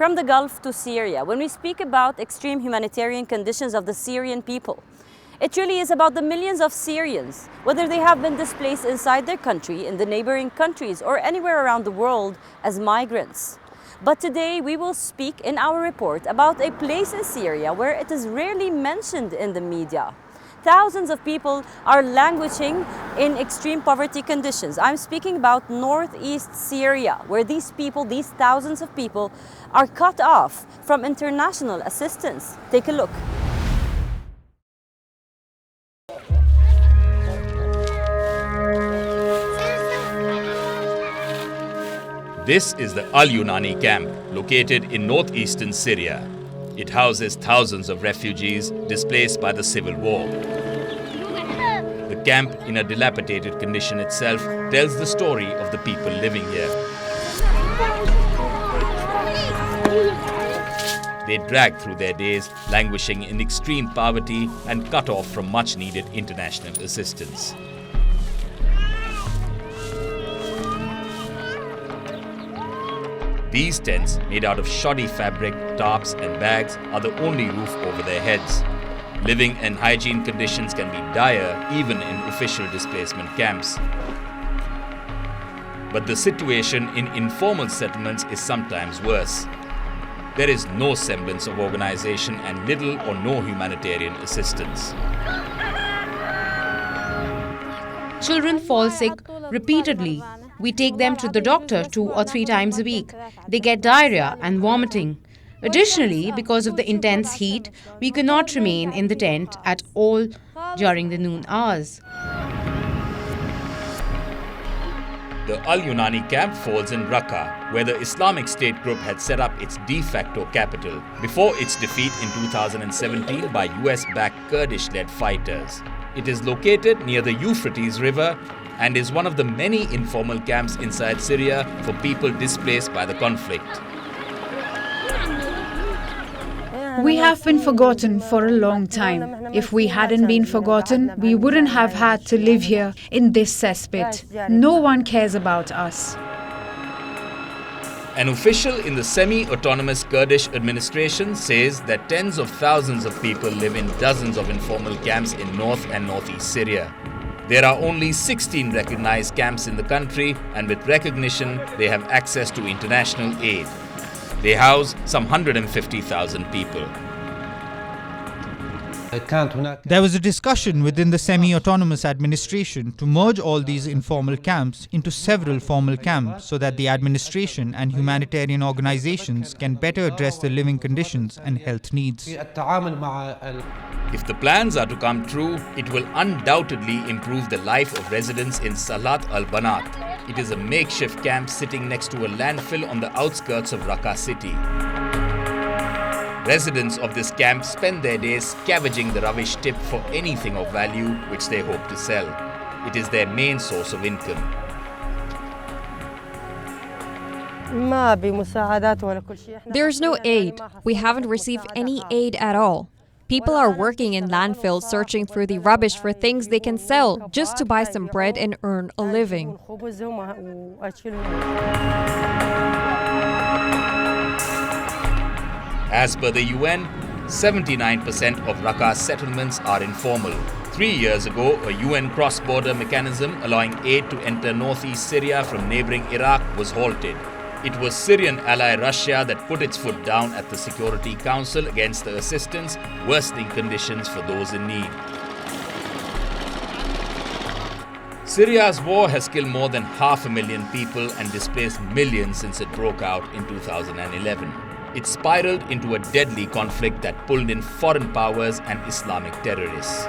from the Gulf to Syria, when we speak about extreme humanitarian conditions of the Syrian people, it really is about the millions of Syrians, whether they have been displaced inside their country, in the neighboring countries, or anywhere around the world as migrants. But today we will speak in our report about a place in Syria where it is rarely mentioned in the media. Thousands of people are languishing in extreme poverty conditions. I'm speaking about Northeast Syria, where these thousands of people, are cut off from international assistance. Take a look. This is the Al-Yunani camp, located in northeastern Syria. It houses thousands of refugees displaced by the civil war. The camp, in a dilapidated condition itself, tells the story of the people living here. They drag through their days, languishing in extreme poverty and cut off from much-needed international assistance. These tents, made out of shoddy fabric, tarps and bags, are the only roof over their heads. Living and hygiene conditions can be dire even in official displacement camps. But the situation in informal settlements is sometimes worse. There is no semblance of organization and little or no humanitarian assistance. Children fall sick repeatedly. We take them to the doctor 2 or 3 times a week. They get diarrhea and vomiting. Additionally, because of the intense heat, we cannot remain in the tent at all during the noon hours. The Al-Yunani camp falls in Raqqa, where the Islamic State group had set up its de facto capital before its defeat in 2017 by US-backed Kurdish-led fighters. It is located near the Euphrates River and is one of the many informal camps inside Syria for people displaced by the conflict. We have been forgotten for a long time. If we hadn't been forgotten, we wouldn't have had to live here in this cesspit. No one cares about us. An official in the semi-autonomous Kurdish administration says that tens of thousands of people live in dozens of informal camps in North and Northeast Syria. There are only 16 recognized camps in the country, and with recognition, they have access to international aid. They house some 150,000 people. There was a discussion within the semi-autonomous administration to merge all these informal camps into several formal camps so that the administration and humanitarian organizations can better address the living conditions and health needs. If the plans are to come true, it will undoubtedly improve the life of residents in Salat al-Banat. It is a makeshift camp sitting next to a landfill on the outskirts of Raqqa city. Residents of this camp spend their days scavenging the rubbish tip for anything of value which they hope to sell. It is their main source of income. There is no aid. We haven't received any aid at all. People are working in landfills searching through the rubbish for things they can sell just to buy some bread and earn a living. As per the UN, 79% of Raqqa's settlements are informal. 3 years ago, a UN cross-border mechanism allowing aid to enter northeast Syria from neighboring Iraq was halted. It was Syrian ally Russia that put its foot down at the Security Council against the assistance, worsening conditions for those in need. Syria's war has killed more than 500,000 people and displaced millions since it broke out in 2011. It spiraled into a deadly conflict that pulled in foreign powers and Islamic terrorists.